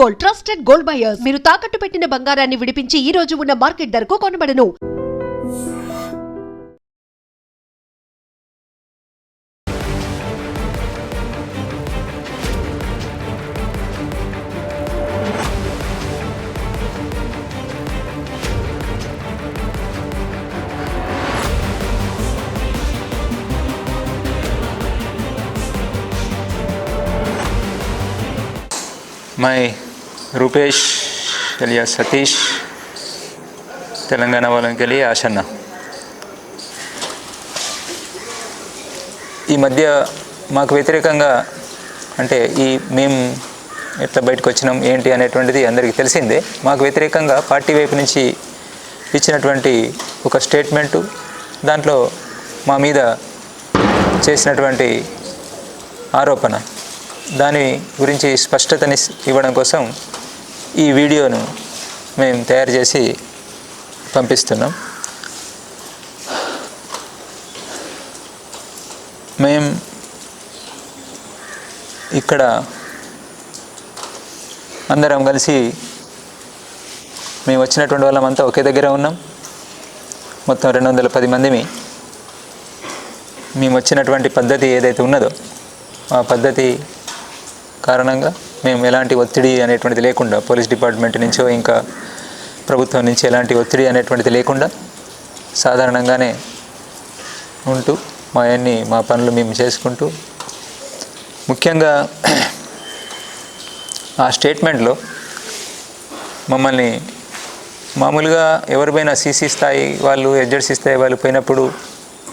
Gold, trusted gold buyers. మీరు తాకట్టు పెట్టిన బంగారాన్ని విడిపించి ఈ రోజు ఉన్న మార్కెట్ ధరకు కొనబడను. मैं रूपेश alias सतीश तेलंगाना वालों के लिए आशन्न ఈ మధ్య మాకు వ్యతిరేకంగా అంటే మేము ఎట్లా బయటకు వచ్చినాం ఏంటి అనేటువంటిది అందరికీ తెలిసిందే. మాకు వ్యతిరేకంగా పార్టీ వైపు నుంచి ఇచ్చినటువంటి ఒక స్టేట్మెంటు, దాంట్లో మా మీద చేసినటువంటి ఆరోపణ, దాని గురించి స్పష్టతని ఇవ్వడం కోసం ఈ వీడియోను మేము తయారు చేసి పంపిస్తున్నాం. మేము ఇక్కడ అందరం కలిసి మేము వచ్చినటువంటి వాళ్ళమంతా ఒకే దగ్గర ఉన్నాం. మొత్తం 210 మందిమి. మేము వచ్చినటువంటి పద్ధతి ఏదైతే ఉన్నదో ఆ పద్ధతి కారణంగా మేము ఎలాంటి ఒత్తిడి అనేటువంటిది లేకుండా, పోలీస్ డిపార్ట్మెంట్ నుంచో ఇంకా ప్రభుత్వం నుంచి ఎలాంటి ఒత్తిడి అనేటువంటిది లేకుండా సాధారణంగానే ఉంటూ మా పనులు మేము చేసుకుంటూ, ముఖ్యంగా ఆ స్టేట్మెంట్లో మమ్మల్ని మామూలుగా ఎవరిపైనా సీసీ స్థాయి వాళ్ళు, ఎడ్జెడ్సీ స్థాయి వాళ్ళు పోయినప్పుడు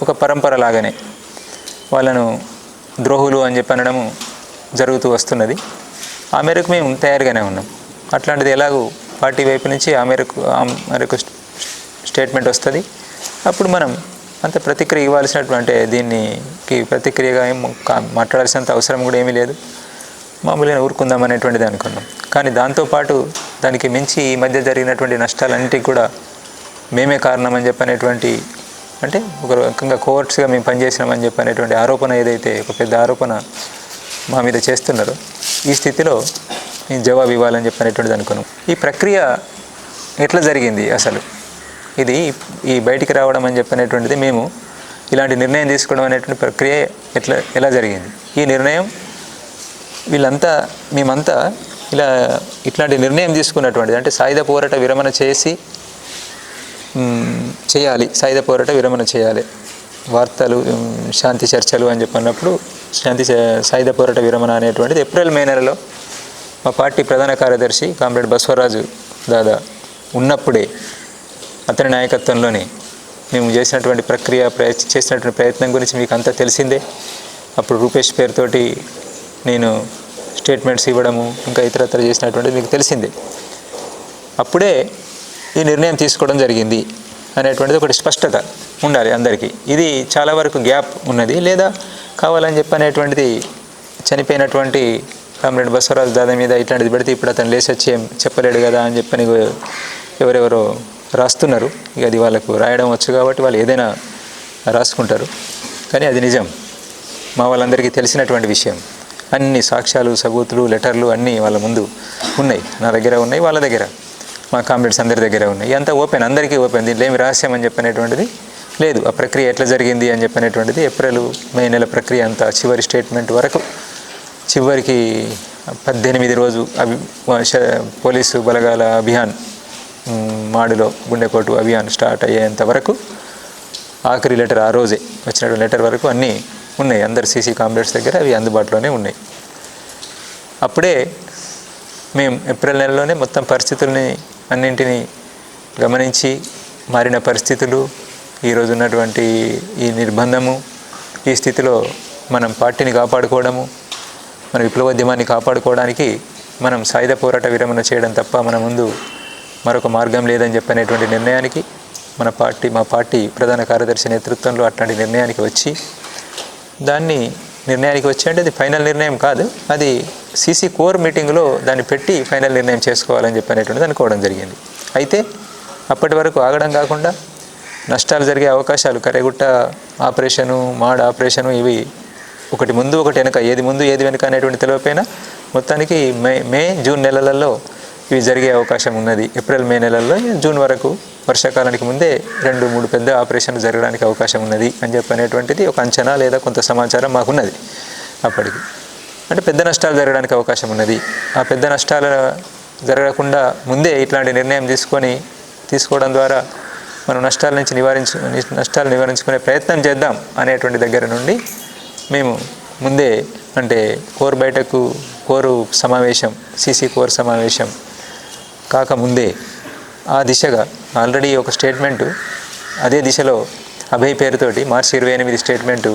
ఒక పరంపర లాగానే వాళ్ళను ద్రోహులు అని చెప్పి అనడము జరుగుతూ వస్తున్నది. ఆ మేరకు మేము తయారుగానే ఉన్నాం. అట్లాంటిది ఎలాగూ పార్టీ వైపు నుంచి ఆ మేరకు స్టేట్మెంట్ వస్తుంది. అప్పుడు మనం అంత ప్రతిక్రియ ఇవ్వాల్సినటువంటి, దీనికి ప్రతిక్రియగా ఏం మాట్లాడాల్సినంత అవసరం కూడా ఏమీ లేదు, మామూలుగా ఊరుకుందాం అనేటువంటిది అనుకున్నాం. కానీ దాంతోపాటు దానికి మించి ఈ మధ్య జరిగినటువంటి నష్టాలన్నిటికీ కూడా మేమే కారణం అని చెప్పనేటువంటి, అంటే ఒక రకంగా కోవర్ట్స్గా మేము పనిచేసినామని చెప్పనేటువంటి ఆరోపణ, ఏదైతే ఒక పెద్ద ఆరోపణ మా మీద చేస్తున్నారో, ఈ స్థితిలో మేము జవాబు ఇవ్వాలని చెప్పనేటువంటిది అనుకున్నాం. ఈ ప్రక్రియ ఎట్లా జరిగింది అసలు, ఇది ఈ బయటికి రావడం అని చెప్పనేటువంటిది, మేము ఇలాంటి నిర్ణయం తీసుకోవడం అనేటువంటి ప్రక్రియ ఎలా జరిగింది, ఈ నిర్ణయం మేమంతా ఇట్లాంటి నిర్ణయం తీసుకున్నటువంటిది, అంటే సాయుధ పోరాట విరమణ చేయాలి, సాయుధ పోరాట విరమణ చేయాలి, వార్తలు శాంతి చర్చలు అని చెప్పినప్పుడు సాయుధ పోరాట విరమణ అనేటువంటిది ఏప్రిల్ మే నెలలో మా పార్టీ ప్రధాన కార్యదర్శి కామ్రేడ్ బసవరాజు దాదా ఉన్నప్పుడే, అతని నాయకత్వంలోనే మేము చేసినటువంటి చేసినటువంటి ప్రయత్నం గురించి మీకు అంతా తెలిసిందే. అప్పుడు రూపేష్ పేరుతోటి నేను స్టేట్మెంట్స్ ఇవ్వడము, ఇంకా ఇతరత్ర చేసినటువంటిది మీకు తెలిసిందే. అప్పుడే ఈ నిర్ణయం తీసుకోవడం జరిగింది అనేటువంటిది ఒకటి స్పష్టత ఉండాలి అందరికీ. ఇది చాలా వరకు గ్యాప్ ఉన్నది, లేదా కావాలని చెప్పనేటువంటిది చనిపోయినటువంటి కామ్రేడ్ బసవరాజు దాదా మీద ఇట్లాంటిది పెడితే ఇప్పుడు అతను లేచి వచ్చి ఏం చెప్పలేడు కదా అని చెప్పని ఎవరెవరో రాస్తున్నారు. ఇక అది వాళ్ళకు రాయడం వచ్చు కాబట్టి వాళ్ళు ఏదైనా రాసుకుంటారు. కానీ అది నిజం, మా వాళ్ళందరికీ తెలిసినటువంటి విషయం. అన్ని సాక్ష్యాలు, సబూతులు, లెటర్లు అన్నీ వాళ్ళ ముందు ఉన్నాయి, నా దగ్గర ఉన్నాయి, వాళ్ళ దగ్గర, మా కామ్రేడ్స్ అందరి దగ్గర ఉన్నాయి. అంతా ఓపెన్, అందరికీ ఓపెన్, దీంట్లో ఏమి రహస్యం అని చెప్పనేటువంటిది లేదు. ఆ ప్రక్రియ ఎట్లా జరిగింది అని చెప్పనేటువంటిది ఏప్రిల్ మే నెల ప్రక్రియ అంతా చివరి స్టేట్మెంట్ వరకు, చివరికి 18 రోజు పోలీసు బలగాల అభియాన్, మాడులో గుండెపోటు అభియాన్ స్టార్ట్ అయ్యేంత వరకు, ఆఖరి లెటర్ ఆ రోజే వచ్చినటువంటి లెటర్ వరకు అన్నీ ఉన్నాయి, అందరు సీసీ కామ్రేడ్స్ దగ్గర అవి అందుబాటులోనే ఉన్నాయి. అప్పుడే మేము ఏప్రిల్ నెలలోనే మొత్తం పరిస్థితుల్ని అన్నింటినీ గమనించి, మారిన పరిస్థితులు, ఈరోజు ఉన్నటువంటి ఈ నిర్బంధము, ఈ స్థితిలో మనం పార్టీని కాపాడుకోవడము, మన విప్లవోద్యమాన్ని కాపాడుకోవడానికి మనం సాయుధ పోరాట విరమణ చేయడం తప్ప మన ముందు మరొక మార్గం లేదని చెప్పనేటువంటి నిర్ణయానికి మా పార్టీ ప్రధాన కార్యదర్శి నేతృత్వంలో అట్లాంటి నిర్ణయానికి వచ్చి, అంటే అది ఫైనల్ నిర్ణయం కాదు, అది సీసీ కోర్ మీటింగ్లో దాన్ని పెట్టి ఫైనల్ నిర్ణయం చేసుకోవాలని చెప్పనేటువంటిది అనుకోవడం జరిగింది. అయితే అప్పటి వరకు ఆగడం కాకుండా నష్టాలు జరిగే అవకాశాలు, కరేగుట్ట ఆపరేషను, మాడ్ ఆపరేషను, ఇవి ఒకటి ముందు ఒకటి వెనక, ఏది ముందు ఏది వెనక అనేటువంటి తెలియపోయినా మొత్తానికి మే జూన్ నెలలలో ఇవి జరిగే అవకాశం ఉన్నది. ఏప్రిల్ మే నెలల్లో జూన్ వరకు వర్షాకాలానికి ముందే 2-3 పెద్ద ఆపరేషన్లు జరగడానికి అవకాశం ఉన్నది అని చెప్పనేటువంటిది ఒక అంచనా లేదా కొంత సమాచారం మాకున్నది. అప్పటికి అంటే పెద్ద నష్టాలు జరగడానికి అవకాశం ఉన్నది. ఆ పెద్ద నష్టాలు జరగకుండా ముందే ఇట్లాంటి నిర్ణయం తీసుకోవడం ద్వారా మనం నష్టాలు నివారించుకునే ప్రయత్నం చేద్దాం అనేటువంటి దగ్గర నుండి మేము ముందే అంటే కోరు సమావేశం సీసీ కోర్ సమావేశం కాకముందే ఆ దిశగా ఆల్రెడీ ఒక స్టేట్మెంటు అదే దిశలో అభయ్ పేరుతోటి మార్చి 28 స్టేట్మెంటు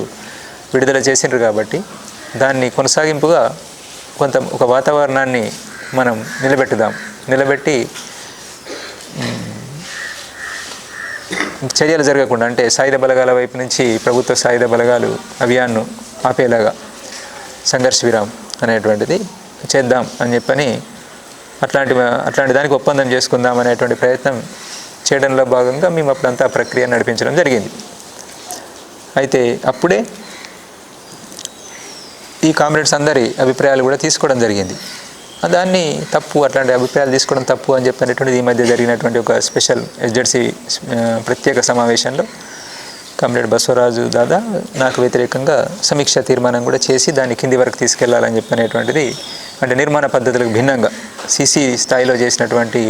విడుదల చేసిండ్రు. కాబట్టి దాన్ని కొనసాగింపుగా ఒక వాతావరణాన్ని మనం నిలబెట్టి చర్యలు జరగకుండా అంటే సాయుధ బలగాల వైపు నుంచి ప్రభుత్వ సాయుధ బలగాలు అభియాన్ను ఆపేలాగా సంఘర్ష్ విరామ్ అనేటువంటిది చేద్దాం అని చెప్పని అట్లాంటి దానికి ఒప్పందం చేసుకుందాం అనేటువంటి ప్రయత్నం చేయడంలో భాగంగా మేము అప్పుడంతా ప్రక్రియ నడిపించడం జరిగింది. అయితే అప్పుడే ఈ కామ్రేడ్స్ అందరి అభిప్రాయాలు కూడా తీసుకోవడం జరిగింది. దాన్ని అట్లాంటి అభిప్రాయాలు తీసుకోవడం తప్పు అని చెప్పినటువంటిది ఈ మధ్య జరిగినటువంటి ఒక స్పెషల్ ఎస్జెడ్సీ ప్రత్యేక సమావేశంలో కామ్రేడ్ బసవరాజు దాదా నాకు వ్యతిరేకంగా సమీక్ష తీర్మానం కూడా చేసి దాన్ని కింది వరకు తీసుకెళ్లాలని చెప్పనేటువంటిది అంటే నిర్మాణ పద్ధతులకు భిన్నంగా సీసీ స్థాయిలో చేసినటువంటి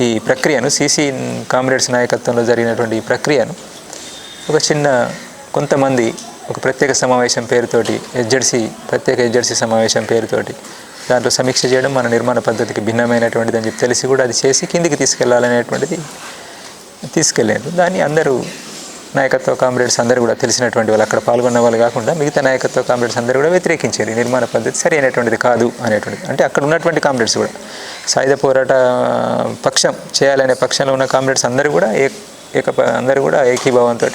ఈ ప్రక్రియను సీసీ కామ్రేడ్స్ నాయకత్వంలో జరిగినటువంటి ఈ ప్రక్రియను కొంతమంది ఒక ప్రత్యేక సమావేశం పేరుతోటి ప్రత్యేక ఎస్జెడ్సీ సమావేశం పేరుతోటి దాంట్లో సమీక్ష చేయడం మన నిర్మాణ పద్ధతికి భిన్నమైనటువంటిది అని చెప్పి తెలిసి కూడా అది చేసి కిందికి తీసుకెళ్లాలనేటువంటిది తీసుకెళ్ళారు. దాన్ని అందరూ నాయకత్వ కామ్రేడ్స్ అందరూ కూడా తెలిసినటువంటి వాళ్ళు అక్కడ పాల్గొన్న వాళ్ళు కాకుండా మిగతా నాయకత్వ కామ్రేడ్స్ అందరూ కూడా వ్యతిరేకించారు. ఈ నిర్మాణ పద్ధతి సరి అయినటువంటిది కాదు అనేటువంటిది. అంటే అక్కడ ఉన్నటువంటి కామ్రేడ్స్ కూడా సాయుధ పోరాట పక్షం చేయాలనే పక్షంలో ఉన్న కామ్రేడ్స్ అందరూ కూడా ఏకీభావంతో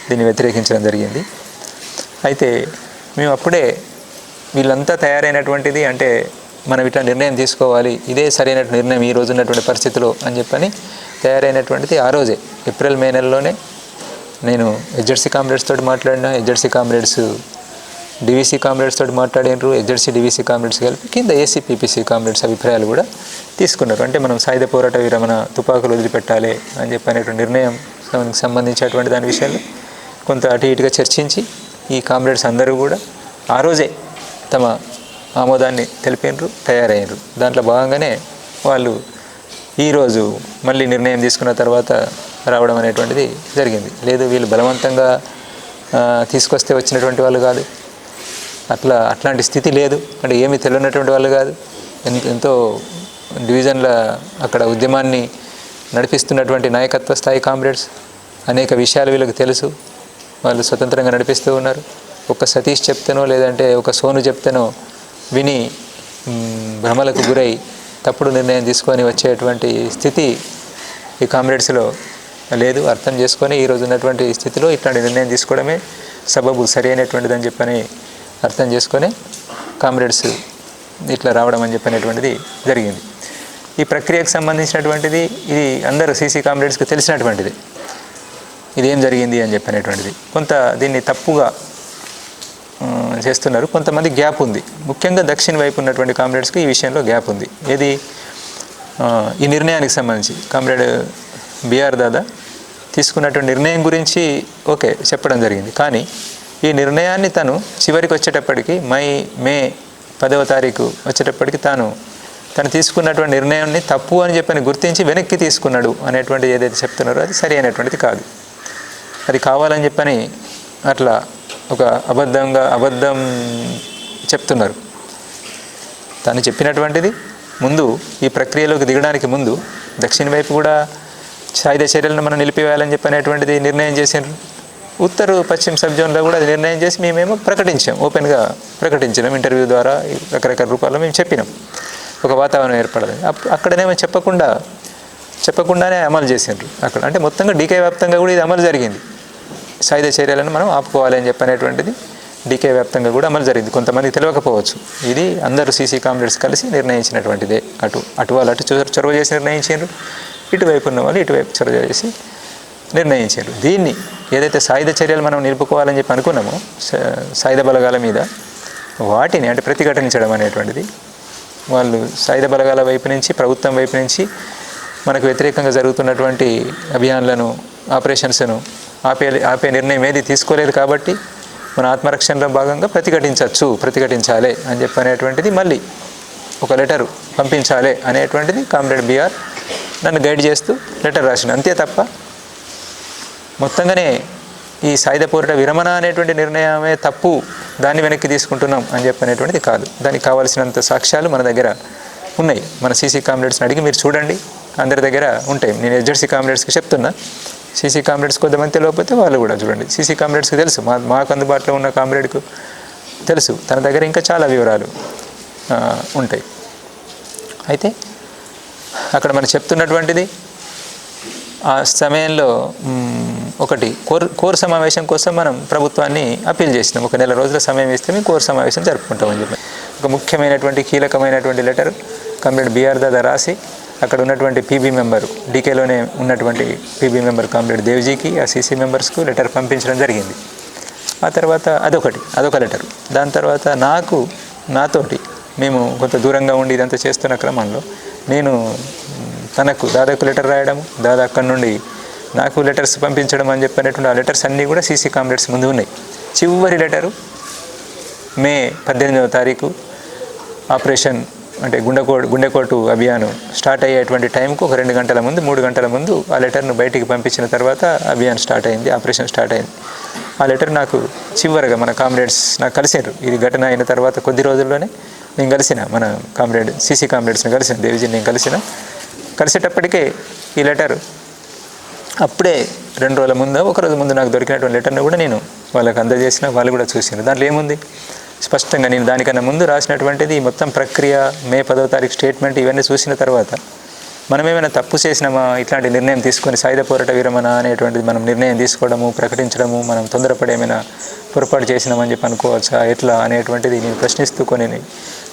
దీన్ని వ్యతిరేకించడం జరిగింది. అయితే మేము అప్పుడే వీళ్ళంతా తయారైనటువంటిది అంటే మనం ఇట్లా నిర్ణయం తీసుకోవాలి, ఇదే సరైన నిర్ణయం ఈ రోజు ఉన్నటువంటి పరిస్థితిలో అని చెప్పని తయారైనటువంటిది ఆ రోజే ఏప్రిల్ మే నెలలోనే నేను ఎస్జెడ్సీ కామ్రేడ్స్ తోటి మాట్లాడినా. ఎస్జెడ్సీ కామ్రేడ్స్ డివిసి కామ్రేడ్స్ తోటి మాట్లాడినారు. ఎస్జెడ్సీ డివిసి కామ్రేడ్స్ కలిపి కింద ఏసీపీపీసీ కామ్రేడ్స్ అభిప్రాయాలు కూడా తీసుకున్నారు. అంటే మనం సాయుధ పోరాట విరమణ తుపాకులు వదిలిపెట్టాలి అని చెప్పనేటువంటి నిర్ణయం సంబంధించినటువంటి దాని విషయాల్లో కొంత అటు ఇటుగా చర్చించి ఈ కామ్రేడ్స్ అందరూ కూడా ఆ రోజే తమ ఆమోదాన్ని తెలిపినారు, తయారయ్యారు. దాంట్లో భాగంగానే వాళ్ళు ఈరోజు మళ్ళీ నిర్ణయం తీసుకున్న తర్వాత రావడం అనేటువంటిది జరిగింది. లేదు వీళ్ళు బలవంతంగా తీసుకొస్తే వచ్చినటువంటి వాళ్ళు కాదు, అట్లాంటి స్థితి లేదు. అంటే ఏమీ తెలియనటువంటి వాళ్ళు కాదు, ఎంతో డివిజన్ల అక్కడ ఉద్యమాన్ని నడిపిస్తున్నటువంటి నాయకత్వ స్థాయి కామ్రేడ్స్. అనేక విషయాలు వీళ్ళకి తెలుసు, వాళ్ళు స్వతంత్రంగా నడిపిస్తూ ఉన్నారు. ఒక సతీష్ చెప్తేనో లేదంటే ఒక సోను చెప్తేనో విని భ్రమలకు గురై తప్పుడు నిర్ణయం తీసుకొని వచ్చేటువంటి స్థితి ఈ కామ్రేడ్స్లో లేదు. అర్థం చేసుకొని ఈరోజు ఉన్నటువంటి స్థితిలో ఇట్లాంటి నిర్ణయం తీసుకోవడమే సబబు సరి అయినటువంటిదని చెప్పని అర్థం చేసుకొని కామ్రేడ్స్ ఇట్లా రావడం అని చెప్పినటువంటిది జరిగింది. ఈ ప్రక్రియకు సంబంధించినటువంటిది ఇది అందరూ సీసీ కామ్రేడ్స్కి తెలిసినటువంటిది. ఇదేం జరిగింది అని చెప్పినటువంటిది కొంత దీన్ని తప్పుగా చేస్తున్నారు. కొంతమంది గ్యాప్ ఉంది, ముఖ్యంగా దక్షిణ వైపు ఉన్నటువంటి కామ్రేడ్స్కి ఈ విషయంలో గ్యాప్ ఉంది. ఈ నిర్ణయానికి సంబంధించి కామ్రేడ్ బిఆర్ దాదా తీసుకున్నటువంటి నిర్ణయం గురించి చెప్పడం జరిగింది. కానీ ఈ నిర్ణయాన్ని తను చివరికి వచ్చేటప్పటికి మే 10వ తారీఖు వచ్చేటప్పటికి తను తీసుకున్నటువంటి నిర్ణయాన్ని తప్పు అని చెప్పని గుర్తించి వెనక్కి తీసుకున్నాడు అనేటువంటిది ఏదైతే చెప్తున్నారో అది సరి అయినటువంటిది కాదు. అది కావాలని చెప్పని అట్లా ఒక అబద్ధం చెప్తున్నారు. తను చెప్పినటువంటిది ముందు ఈ ప్రక్రియలోకి దిగడానికి ముందు దక్షిణ వైపు కూడా సాయుధ చర్యలను మనం నిలిపివేయాలని చెప్పనేటువంటిది నిర్ణయం చేసినారు. ఉత్తర పశ్చిమ సబ్ జోన్లో కూడా అది నిర్ణయం చేసి మేమేమో ప్రకటించాం, ఓపెన్గా ప్రకటించినాం. ఇంటర్వ్యూ ద్వారా రకరకాల రూపాల్లో మేము చెప్పినాం ఒక వాతావరణం ఏర్పడాలి. అక్కడనేమో చెప్పకుండానే అమలు చేసినారు అక్కడ. అంటే మొత్తంగా డీకే వ్యాప్తంగా కూడా ఇది అమలు జరిగింది. సాయుధ చర్యలను మనం ఆపుకోవాలి అని చెప్పనేటువంటిది డీకే వ్యాప్తంగా కూడా అమలు జరిగింది. కొంతమంది తెలియకపోవచ్చు, ఇది అందరూ సీసీ కామ్రేడ్స్ కలిసి నిర్ణయించినటువంటిదే. అటు వాళ్ళు చొరవ చేసి నిర్ణయించారు, ఇటువైపు ఉన్న వాళ్ళు ఇటువైపు చొరవ చేసి నిర్ణయించారు. దీన్ని ఏదైతే సాయుధ చర్యలు మనం నిలుపుకోవాలని చెప్పి అనుకున్నామో సాయుధ బలగాల మీద వాటిని అంటే ప్రతిఘటించడం అనేటువంటిది వాళ్ళు సాయుధ బలగాల వైపు నుంచి, ప్రభుత్వం వైపు నుంచి మనకు వ్యతిరేకంగా జరుగుతున్నటువంటి అభియాన్లను, ఆపరేషన్స్ను ఆపే నిర్ణయం ఏది తీసుకోలేదు కాబట్టి మన ఆత్మరక్షణలో భాగంగా ప్రతిఘటించాలి అని చెప్పనేటువంటిది మళ్ళీ ఒక లెటరు పంపించాలి అనేటువంటిది కామ్రేడ్ బిఆర్ నన్ను గైడ్ చేస్తూ లెటర్ రాసిన. అంతే తప్ప మొత్తంగానే ఈ సాయుధ పోరాట విరమణ అనేటువంటి నిర్ణయమే తప్పు, దాన్ని వెనక్కి తీసుకుంటున్నాం అని చెప్పనేటువంటిది కాదు. దానికి కావాల్సినంత సాక్ష్యాలు మన దగ్గర ఉన్నాయి. మన సీసీ కామ్రేడ్స్ని అడిగి మీరు చూడండి, అందరి దగ్గర ఉంటాయి. నేను ఎస్జెడ్సీ కామ్రేడ్స్కి చెప్తున్నా, సీసీ కామ్రేడ్స్ కొంతమంది తెలియకపోతే వాళ్ళు కూడా చూడండి. సీసీ కామ్రేడ్స్కి తెలుసు, మాకు అందుబాటులో ఉన్న కామ్రేడ్కు తెలుసు, తన దగ్గర ఇంకా చాలా వివరాలు ఉంటాయి. అయితే అక్కడ మనం చెప్తున్నటువంటిది ఆ సమయంలో ఒకటి కోర్ సమావేశం కోసం మనం ప్రభుత్వాన్ని అప్పీల్ చేసినాం. ఒక నెల రోజుల సమయం ఇస్తే మేము కోర్ సమావేశం జరుపుకుంటామని చెప్పి ఒక ముఖ్యమైనటువంటి కీలకమైనటువంటి లెటర్ కామ్రేడ్ బిఆర్ దాదా రాసి అక్కడ ఉన్నటువంటి పీబీ మెంబరు, డీకేలోనే ఉన్నటువంటి పీబీ మెంబర్ కామ్రేడ్ దేవ్జీకి, ఆ సీసీ మెంబర్స్కు లెటర్ పంపించడం జరిగింది. ఆ తర్వాత అదొక లెటర్. దాని తర్వాత నాతోటి మేము కొంత దూరంగా ఉండి ఇదంతా చేస్తున్న క్రమంలో నేను దాదాకు లెటర్ రాయడము, దాదా అక్కడి నుండి నాకు లెటర్స్ పంపించడం అని చెప్పినటువంటి ఆ లెటర్స్ అన్నీ కూడా సీసీ కామ్రేడ్స్ ముందు ఉన్నాయి. చివరి లెటరు మే 18వ తారీఖు ఆపరేషన్ అంటే గుండెకోటు అభియాను స్టార్ట్ అయ్యేటువంటి టైంకు ఒక 2 గంటల ముందు 3 గంటల ముందు ఆ లెటర్ను బయటికి పంపించిన తర్వాత అభియాన్ స్టార్ట్ అయింది, ఆపరేషన్ స్టార్ట్ అయింది. ఆ లెటర్ నాకు చివరగా మన కామ్రేడ్స్ నాకు కలిసారు. ఇది ఘటన అయిన తర్వాత కొద్ది రోజుల్లోనే నేను కలిసిన మన సీసీ కామ్రేడ్స్ని కలిసిన, దేవిజీని నేను కలిసేటప్పటికే ఈ లెటర్ అప్పుడే 2 రోజుల ముందు, ఒక రోజు ముందు నాకు దొరికినటువంటి లెటర్ను కూడా నేను వాళ్ళకి అందజేసిన, వాళ్ళు కూడా చూసినారు. దాంట్లో ఏముంది స్పష్టంగా నేను దానికన్నా ముందు రాసినటువంటిది మొత్తం ప్రక్రియ, మే 10వ తారీఖు స్టేట్మెంట్ ఇవన్నీ చూసిన తర్వాత మనం ఏమైనా తప్పు చేసినామా, ఇట్లాంటి నిర్ణయం తీసుకొని సాయుధ పోరాట విరమణ అనేటువంటిది మనం నిర్ణయం తీసుకోవడము, ప్రకటించడము, మనం తొందరపడి ఏమైనా పొరపాటు చేసినామని చెప్పి అనుకోవచ్చా, ఎట్లా అనేటువంటిది నేను ప్రశ్నిస్తూ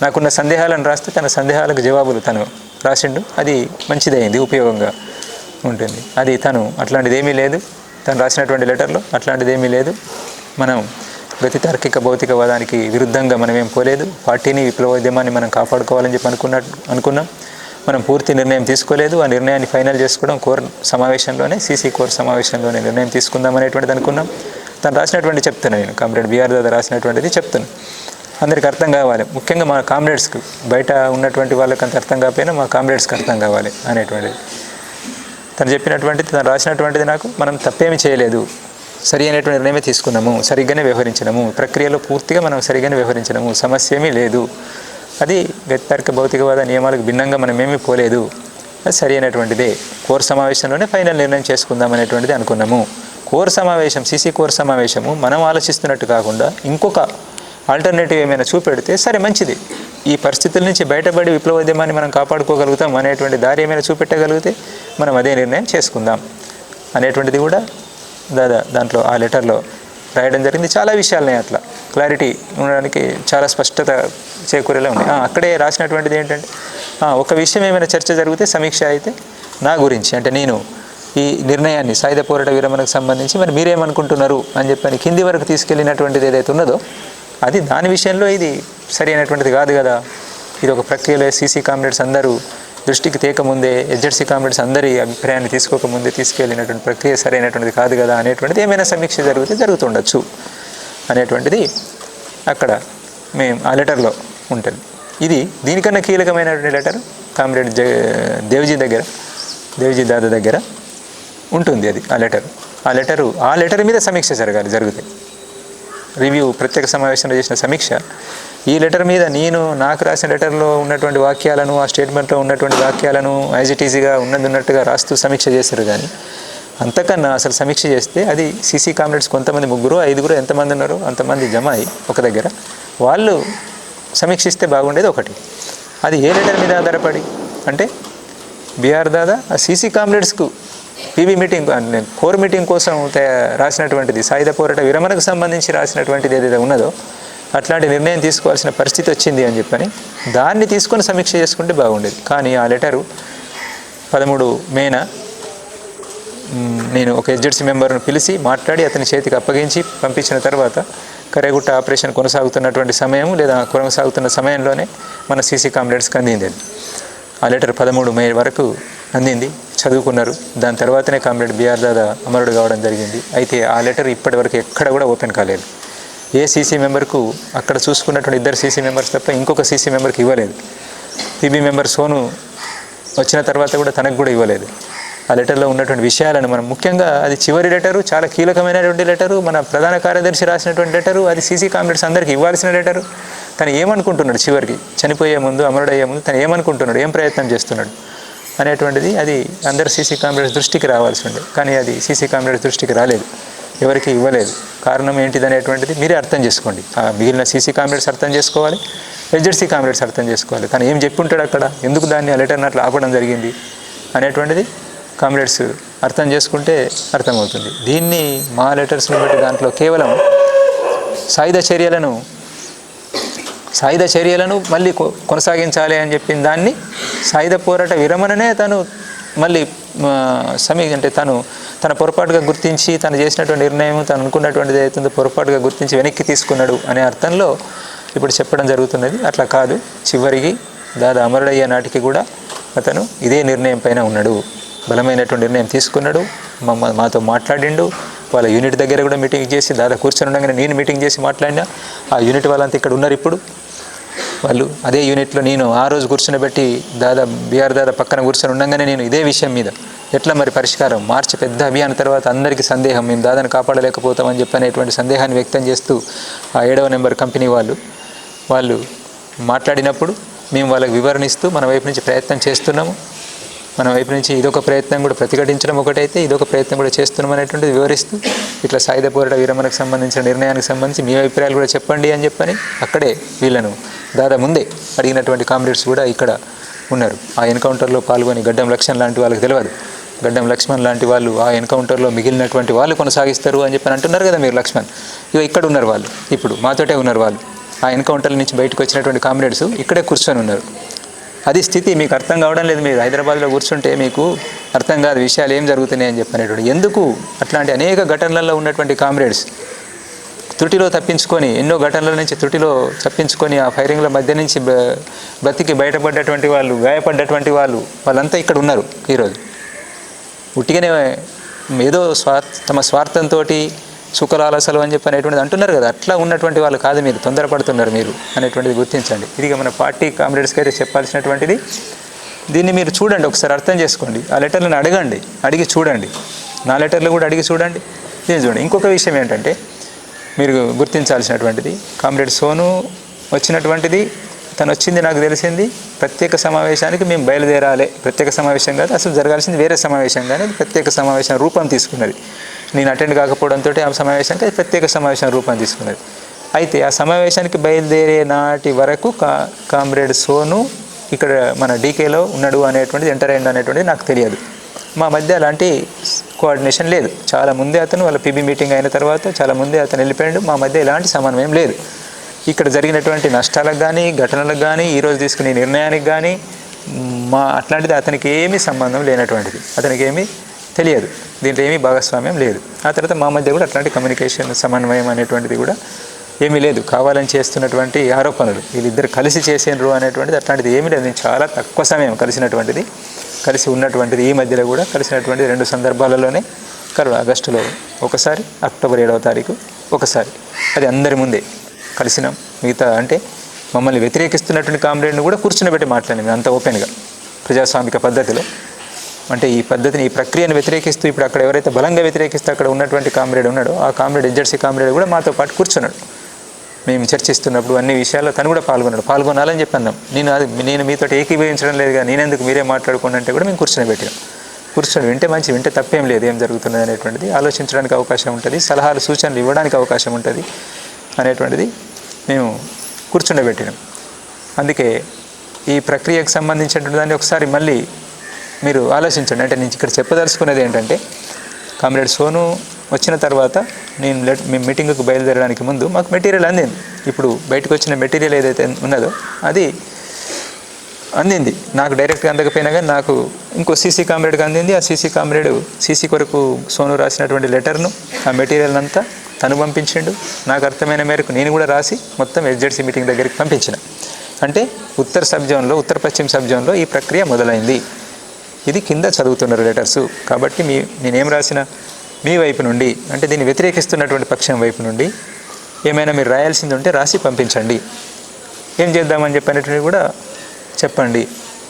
నాకున్న సందేహాలను రాస్తే తన సందేహాలకు జవాబులు తను రాసిండు. అది మంచిదైంది, ఉపయోగంగా ఉంటుంది. అది అట్లాంటిది ఏమీ లేదు, తను రాసినటువంటి లెటర్లో అట్లాంటిది ఏమీ లేదు. మనం గతి తార్కిక భౌతికవాదానికి విరుద్ధంగా మనం ఏం పోలేదు. పార్టీని, విప్లవోద్యమాన్ని మనం కాపాడుకోవాలని చెప్పి అనుకున్నాం. మనం పూర్తి నిర్ణయం తీసుకోలేదు. ఆ నిర్ణయాన్ని ఫైనల్ చేసుకోవడం కోర్ సమావేశంలోనే, సీసీ కోర్ సమావేశంలోనే నిర్ణయం తీసుకుందాం అనేటువంటిది అనుకున్నాం. తను రాసినటువంటి చెప్తున్నాను, నేను కామ్రేడ్ బిఆర్ దాదా రాసినటువంటిది చెప్తున్నాను. అందరికీ అర్థం కావాలి, ముఖ్యంగా మా కామ్రేడ్స్కి, బయట ఉన్నటువంటి వాళ్ళకి అంత అర్థం కాకపోయినా మా కామ్రేడ్స్కి అర్థం కావాలి అనేటువంటిది తను చెప్పినటువంటిది, తను రాసినటువంటిది. నాకు మనం తప్పేమీ చేయలేదు, సరి అయినటువంటి నిర్ణయమే తీసుకున్నాము, సరిగ్గానే వ్యవహరించినాము, ప్రక్రియలో పూర్తిగా మనం సరిగ్గానే వ్యవహరించినాము, సమస్య ఏమీ లేదు, అది గతితార్కిక భౌతికవాద నియమాలకు భిన్నంగా మనం ఏమీ పోలేదు, అది సరి అయినటువంటిదే, కోర్ సమావేశంలోనే ఫైనల్ నిర్ణయం చేసుకుందాం అనేటువంటిది అనుకున్నాము. కోర్ సమావేశం, సీసీ కోర్ సమావేశము మనం ఆలోచిస్తున్నట్టు కాకుండా ఇంకొక ఆల్టర్నేటివ్ ఏమైనా చూపెడితే సరే మంచిది, ఈ పరిస్థితుల నుంచి బయటపడి విప్లవోద్యమాన్ని మనం కాపాడుకోగలుగుతాం అనేటువంటి దారి ఏమైనా చూపెట్టగలిగితే మనం అదే నిర్ణయం చేసుకుందాం అనేటువంటిది కూడా దాంట్లో ఆ లెటర్లో రాయడం జరిగింది. చాలా విషయాలని అట్లా క్లారిటీ ఉండడానికి చాలా స్పష్టత చేకూరేలా ఉంది. అక్కడే రాసినటువంటిది ఏంటంటే, ఒక విషయం ఏమైనా చర్చ జరిగితే సమీక్ష అయితే నా గురించి, అంటే నేను ఈ నిర్ణయాన్ని సాయుధ పోరాట విరమణకు సంబంధించి మరి మీరేమనుకుంటున్నారు అని చెప్పని కింది వరకు తీసుకెళ్ళినటువంటిది ఏదైతే ఉన్నదో అది దాని విషయంలో ఇది సరి అయినటువంటిది కాదు కదా, ఇది ఒక ప్రక్రియలో సీసీ కామ్రేడ్స్ అందరూ దృష్టికి తేకముందే, ఎస్జెడ్సీ కామ్రేడ్స్ అందరి అభిప్రాయాన్ని తీసుకోకముందే తీసుకెళ్ళినటువంటి ప్రక్రియ సరైనటువంటిది కాదు కదా అనేటువంటిది ఏమైనా సమీక్ష జరుగుతుండొచ్చు అనేటువంటిది అక్కడ మేము ఆ లెటర్లో ఉంటుంది. ఇది దీనికన్నా కీలకమైనటువంటి లెటర్ కామ్రేడ్ దేవ్జీ దాదా దగ్గర ఉంటుంది. అది ఆ లెటర్ మీద సమీక్ష జరిగితే రివ్యూ, ప్రత్యేక సమావేశంలో చేసిన సమీక్ష, ఈ లెటర్ మీద నాకు రాసిన లెటర్లో ఉన్నటువంటి వాక్యాలను, ఆ స్టేట్మెంట్లో ఉన్నటువంటి వాక్యాలను యాజ్ ఇట్ ఈజీగా ఉన్నట్టుగా రాస్తూ సమీక్ష చేశారు. కానీ అంతకన్నా అసలు సమీక్ష చేస్తే అది సీసీ కామ్రేడ్స్ కొంతమంది 3, 5 ఎంతమంది ఉన్నారో అంతమంది జమ అయ్యి ఒక దగ్గర వాళ్ళు సమీక్షిస్తే బాగుండేది. ఒకటి అది ఏ లెటర్ మీద ఆధారపడి అంటే బిఆర్ దాదా ఆ సీసీ కామ్రేడ్స్కు పీబీ మీటింగ్, కోర్ మీటింగ్ కోసం రాసినటువంటిది, సాయుధ పోరాట విరమణకు సంబంధించి రాసినటువంటిది ఏదైతే ఉన్నదో అట్లాంటి నిర్ణయం తీసుకోవాల్సిన పరిస్థితి వచ్చింది అని చెప్పని దాన్ని తీసుకొని సమీక్ష చేసుకుంటే బాగుండేది. కానీ ఆ లెటరు 13 మేన నేను ఒక ఎస్జెడ్సీ మెంబర్ను పిలిచి మాట్లాడి అతని చేతికి అప్పగించి పంపించిన తర్వాత కరేగుట్ట ఆపరేషన్ కొనసాగుతున్నటువంటి సమయం లేదా కొనసాగుతున్న సమయంలోనే మన సీసీ కామ్రేడ్స్కి అందింది అది. ఆ లెటర్ 13 మే వరకు అందింది, చదువుకున్నారు. దాని తర్వాతనే కామ్రేడ్ బిఆర్ దాదా అమరుడు కావడం జరిగింది. అయితే ఆ లెటర్ ఇప్పటి వరకు ఎక్కడ కూడా ఓపెన్ కాలేదు. ఏ సీసీ మెంబర్కు అక్కడ చూసుకున్నటువంటి 2 సీసీ మెంబర్స్ తప్ప ఇంకొక సీసీ మెంబర్కి ఇవ్వలేదు. పీబీ మెంబర్ సోను వచ్చిన తర్వాత కూడా తనకు కూడా ఇవ్వలేదు. ఆ లెటర్లో ఉన్నటువంటి విషయాలను మనం ముఖ్యంగా అది చివరి లెటరు, చాలా కీలకమైనటువంటి లెటరు, మన ప్రధాన కార్యదర్శి రాసినటువంటి లెటరు, అది సీసీ కామ్రేడ్స్ అందరికీ ఇవ్వాల్సిన లెటరు. తను ఏమనుకుంటున్నాడు చివరికి, చనిపోయే ముందు, అమరుడయ్యే ముందు తను ఏమనుకుంటున్నాడు, ఏం ప్రయత్నం చేస్తున్నాడు అనేటువంటిది అది అందరు సీసీ కామ్రేడ్స్ దృష్టికి రావాల్సి ఉండే. కానీ అది సీసీ కామ్రేడ్స్ దృష్టికి రాలేదు, ఎవరికి ఇవ్వలేదు. కారణం ఏంటిది అనేటువంటిది మీరే అర్థం చేసుకోండి. ఆ మిగిలిన సీసీ కామ్రేడ్స్ అర్థం చేసుకోవాలి, హెచ్జెడ్సీ కామ్రేడ్స్ అర్థం చేసుకోవాలి. తను ఏం చెప్పి ఉంటాడు అక్కడ, ఎందుకు దాన్ని ఆ లెటర్ని అట్లా ఆపడం జరిగింది అనేటువంటిది కామ్రేడ్స్ అర్థం చేసుకుంటే అర్థమవుతుంది. దీన్ని మా లెటర్స్ని బట్టి దాంట్లో కేవలం సాయుధ చర్యలను మళ్ళీ కొనసాగించాలి అని చెప్పిన దాన్ని, సాయుధ పోరాట విరమణనే తను మళ్ళీ అంటే తన పొరపాటుగా గుర్తించి తను చేసినటువంటి నిర్ణయం, తను అనుకున్నటువంటిది ఏదైతుందో పొరపాటుగా గుర్తించి వెనక్కి తీసుకున్నాడు అనే అర్థంలో ఇప్పుడు చెప్పడం జరుగుతున్నది. అట్లా కాదు, చివరికి దాదా అమరుడయ్యే నాటికి కూడా అతను ఇదే నిర్ణయం పైన ఉన్నాడు, బలమైనటువంటి నిర్ణయం తీసుకున్నాడు. మాతో మాట్లాడిండు. వాళ్ళ యూనిట్ దగ్గర కూడా మీటింగ్ చేసి, దాదా కూర్చొని ఉండగానే నేను మీటింగ్ చేసి మాట్లాడినా. ఆ యూనిట్ వాళ్ళంతా ఇక్కడ ఉన్నారు. ఇప్పుడు వాళ్ళు అదే యూనిట్లో నేను ఆ రోజు కూర్చొని దాదా బిఆర్ దాదా పక్కన కూర్చొని ఉండగానే నేను ఇదే విషయం మీద ఎట్లా మరి పరిష్కారం, మార్చి పెద్ద అభియాన్ తర్వాత అందరికీ సందేహం, మేము దాదాను కాపాడలేకపోతామని చెప్పనేటువంటి సందేహాన్ని వ్యక్తం చేస్తూ ఆ 7వ నెంబర్ కంపెనీ వాళ్ళు మాట్లాడినప్పుడు మేము వాళ్ళకి వివరణిస్తూ మన వైపు నుంచి ప్రయత్నం చేస్తున్నాము, మన వైపు నుంచి ఇదొక ప్రయత్నం కూడా ప్రతిఘటించడం ఒకటైతే ఇదొక ప్రయత్నం కూడా చేస్తున్నాం అనేటువంటిది వివరిస్తూ, ఇట్లా సాయుధ పోరాట విరమణకు సంబంధించిన నిర్ణయానికి సంబంధించి మీ అభిప్రాయాలు కూడా చెప్పండి అని చెప్పని అక్కడే వీళ్ళను దాదా ముందే అడిగినటువంటి కామ్రేడ్స్ కూడా ఇక్కడ ఉన్నారు. ఆ ఎన్కౌంటర్లో పాల్గొని గడ్డం లక్ష్మణ్ లాంటి వాళ్ళకి తెలియదు, గడ్డం లక్ష్మణ్ లాంటి వాళ్ళు ఆ ఎన్కౌంటర్లో మిగిలినటువంటి వాళ్ళు కొనసాగిస్తారు అని చెప్పని అంటున్నారు కదా మీరు. లక్ష్మణ్ ఇక ఇక్కడ ఉన్నారు, వాళ్ళు ఇప్పుడు మాతోటే ఉన్నారు. వాళ్ళు ఆ ఎన్కౌంటర్ల నుంచి బయటకు వచ్చినటువంటి కామ్రేడ్స్ ఇక్కడే కూర్చొని ఉన్నారు. అది స్థితి మీకు అర్థం కావడం లేదు. మీరు హైదరాబాద్లో కూర్చుంటే మీకు అర్థం కాదు విషయాలు ఏం జరుగుతున్నాయి అని చెప్పనేటువంటి. ఎందుకు అట్లాంటి అనేక ఘటనలలో ఉన్నటువంటి కామ్రేడ్స్ త్రుటిలో తప్పించుకొని, ఎన్నో ఘటనల నుంచి త్రుటిలో తప్పించుకొని ఆ ఫైరింగ్ల మధ్య నుంచి బ్రతికి బయటపడ్డటువంటి వాళ్ళు, గాయపడ్డటువంటి వాళ్ళంతా ఇక్కడ ఉన్నారు ఈరోజు. ఉట్టిగానే ఏదో తమ స్వార్థంతో సుఖలాలసలు అని చెప్పనేటువంటిది అంటున్నారు కదా, అట్లా ఉన్నటువంటి వాళ్ళు కాదు మీరు, తొందరపడుతున్నారు మీరు అనేటువంటిది గుర్తించండి. ఇది మన పార్టీ కామ్రేడ్స్కి అయితే చెప్పాల్సినటువంటిది. దీన్ని మీరు చూడండి, ఒకసారి అర్థం చేసుకోండి. ఆ లెటర్లను అడిగి చూడండి, నా లెటర్లు కూడా అడిగి చూడండి, దీన్ని చూడండి. ఇంకొక విషయం ఏంటంటే మీరు గుర్తించాల్సినటువంటిది, కామ్రేడ్ సోను వచ్చినటువంటిది, తను వచ్చింది నాకు తెలిసింది ప్రత్యేక సమావేశానికి మేము బయలుదేరాలి. ప్రత్యేక సమావేశం కాదు, అసలు జరగాల్సింది వేరే సమావేశం, కానీ ప్రత్యేక సమావేశం రూపం తీసుకున్నది. నేను అటెండ్ కాకపోవడంతో ఆ సమావేశానికి అది ప్రత్యేక సమావేశం రూపం తీసుకున్నది. అయితే ఆ సమావేశానికి బయలుదేరే నాటి వరకు కామ్రేడ్ సోను ఇక్కడ మన డీకేలో ఉన్నాడు అనేటువంటిది, ఎంటర్ అయ్యిండు అనేటువంటిది నాకు తెలియదు. మా మధ్య అలాంటి కోఆర్డినేషన్ లేదు. చాలా ముందే అతను వాళ్ళ పీబీ మీటింగ్ అయిన తర్వాత చాలా ముందే అతను వెళ్ళిపోయాడు. మా మధ్య ఎలాంటి సమన్వయం లేదు. ఇక్కడ జరిగినటువంటి నష్టాలకు కానీ, ఘటనలకు కానీ, ఈరోజు తీసుకునే నిర్ణయానికి కానీ అట్లాంటిది అతనికి ఏమీ సంబంధం లేనటువంటిది, అతనికి ఏమీ తెలియదు, దీంట్లో ఏమీ భాగస్వామ్యం లేదు. ఆ తర్వాత మా మధ్య కూడా అట్లాంటి కమ్యూనికేషన్ సమన్వయం అనేటువంటిది కూడా ఏమీ లేదు. కావాలని చేస్తున్నటువంటి ఆరోపణలు, వీళ్ళిద్దరు కలిసి చేసేండ్రు అనేటువంటిది అట్లాంటిది ఏమీ లేదు. నేను చాలా తక్కువ సమయం కలిసి ఉన్నటువంటిది, ఈ మధ్యలో కూడా కలిసినటువంటి 2 సందర్భాలలోనే ఆగస్టులో ఒకసారి, అక్టోబర్ 7వ తారీఖు ఒకసారి, అది అందరి ముందే కలిసినాం. మిగతా అంటే మమ్మల్ని వ్యతిరేకిస్తున్నటువంటి కామ్రేడ్ని కూడా కూర్చుని మాట్లాడినాం అంత ఓపెన్గా, ప్రజాస్వామిక పద్ధతిలో. అంటే ఈ పద్ధతిని, ఈ ప్రక్రియను వ్యతిరేకిస్తూ ఇప్పుడు అక్కడ ఎవరైతే బలంగా వ్యతిరేకిస్తూ అక్కడ ఉన్నటువంటి కామ్రేడ్ ఉన్నాడో, ఆ కామ్రేడ్ హెచ్జెడ్సీ కామ్రేడ్ కూడా మాతో పాటు కూర్చున్నాడు. మేము చర్చిస్తున్నప్పుడు అన్ని విషయాల్లో తను కూడా పాల్గొనాలని చెప్పి అన్నాం. నేను మీతో ఏకీభవించడం లేదుగా, నేనెందుకు, మీరే మాట్లాడుకోండి అంటే కూడా మేము కూర్చొని వింటే తప్పేం లేదు, ఏం జరుగుతున్నది అనేటువంటిది ఆలోచించడానికి అవకాశం ఉంటుంది, సలహాలు సూచనలు ఇవ్వడానికి అవకాశం ఉంటుంది అనేటువంటిది మేము కూర్చుండబెట్టినాం. అందుకే ఈ ప్రక్రియకు సంబంధించినటువంటి దాన్ని ఒకసారి మళ్ళీ మీరు ఆలోచించండి. అంటే నేను ఇక్కడ చెప్పదలుచుకున్నది ఏంటంటే, కామ్రేడ్ సోను వచ్చిన తర్వాత మేము మీటింగ్కు బయలుదేరడానికి ముందు మాకు మెటీరియల్ అందింది. ఇప్పుడు బయటకు వచ్చిన మెటీరియల్ ఏదైతే ఉన్నదో అది అందింది. నాకు డైరెక్ట్గా అందకపోయినా కానీ నాకు ఇంకో సీసీ కామ్రేడ్కి అందింది. ఆ సీసీ కామ్రేడ్ సీసీ కొరకు సోను రాసినటువంటి లెటర్ను, ఆ మెటీరియల్ అంతా తను పంపించిండు, నాకు అర్థమైన మేరకు నేను కూడా రాసి మొత్తం ఎస్జెడ్సీ మీటింగ్ దగ్గరికి పంపించిన. అంటే ఉత్తర పశ్చిమ సబ్ జోన్లో ఈ ప్రక్రియ మొదలైంది. ఇది కింద చదువుతున్నారు లెటర్సు. కాబట్టి నేనేం రాసిన మీ వైపు నుండి, అంటే దీన్ని వ్యతిరేకిస్తున్నటువంటి పక్షం వైపు నుండి ఏమైనా మీరు రాయాల్సింది ఉంటే రాసి పంపించండి, ఏం చేద్దామని చెప్పినటువంటి కూడా చెప్పండి.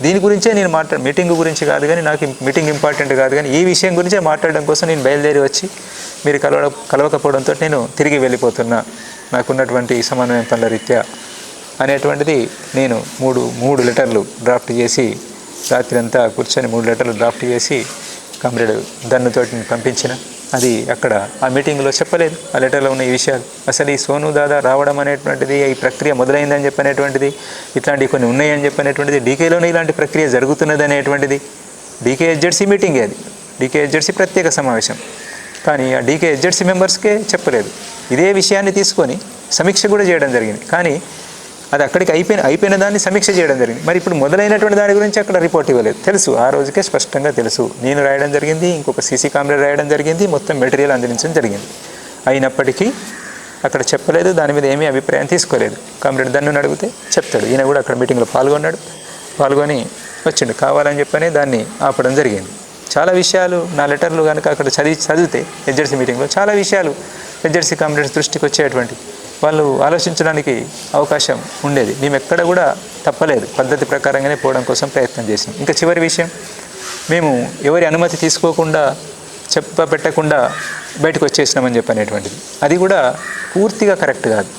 దీని గురించే నేను మీటింగ్ గురించి కాదు కానీ, నాకు మీటింగ్ ఇంపార్టెంట్ కాదు కానీ, ఈ విషయం గురించే మాట్లాడడం కోసం నేను బయలుదేరి వచ్చి మీరు కలవకపోవడంతో నేను తిరిగి వెళ్ళిపోతున్నా, నాకున్నటువంటి సమన్వయం పనుల రీత్యా అనేటువంటిది నేను మూడు లెటర్లు డ్రాఫ్ట్ చేసి, రాత్రి అంతా కూర్చొని 3 లెటర్లు డ్రాఫ్ట్ చేసి కామ్రేడ్ దన్నుతోటి పంపించిన. అది అక్కడ ఆ మీటింగ్లో చెప్పలేదు ఆ లెటర్లో ఉన్న ఈ విషయాలు. అసలు ఈ సోను దాదా రావడం అనేటువంటిది, ఈ ప్రక్రియ మొదలైందని చెప్పనేటువంటిది, ఇట్లాంటివి కొన్ని ఉన్నాయని చెప్పనేటువంటిది, డీకేలోనే ఇలాంటి ప్రక్రియ జరుగుతున్నది అనేటువంటిది, డీకే ఎస్జెడ్సీ మీటింగే అది, డీకే ఎస్జెడ్సీ ప్రత్యేక సమావేశం. కానీ ఆ డీకే ఎస్జెడ్సీ మెంబర్స్కే చెప్పలేదు. ఇదే విషయాన్ని తీసుకొని సమీక్ష కూడా చేయడం జరిగింది. కానీ అది అక్కడికి అయిపోయిన దాన్ని సమీక్ష చేయడం జరిగింది. మరి ఇప్పుడు మొదలైనటువంటి దాని గురించి అక్కడ రిపోర్ట్ ఇవ్వలేదు. తెలుసు, ఆ రోజుకే స్పష్టంగా తెలుసు. నేను రాయడం జరిగింది, ఇంకొక సీసీ కామ్రేడ్ రాయడం జరిగింది, మొత్తం మెటీరియల్ అందించడం జరిగింది. అయినప్పటికీ అక్కడ చెప్పలేదు, దాని మీద ఏమీ అభిప్రాయం తీసుకోలేదు. కామ్రేడ్ దన్నుని అడిగితే చెప్తాడు. ఈయన కూడా అక్కడ మీటింగ్లో పాల్గొని వచ్చిండు. కావాలని చెప్పని దాన్ని ఆపడం జరిగింది. చాలా విషయాలు నా లెటర్లు కనుక అక్కడ చదివితే ఎస్జెడ్సీ మీటింగ్లో చాలా విషయాలు ఎస్జెడ్సీ కామ్రేడ్స్ దృష్టికి వచ్చేటువంటి, వాళ్ళు ఆలోచించడానికి అవకాశం ఉండేది. మేము ఎక్కడ కూడా తప్పలేదు, పద్ధతి ప్రకారంగానే పోవడం కోసం ప్రయత్నం చేసాం. ఇంకా చివరి విషయం, మేము ఎవరి అనుమతి తీసుకోకుండా పెట్టకుండా బయటకు వచ్చేసినామని చెప్పనేటువంటిది, అది కూడా పూర్తిగా కరెక్ట్ కాదు.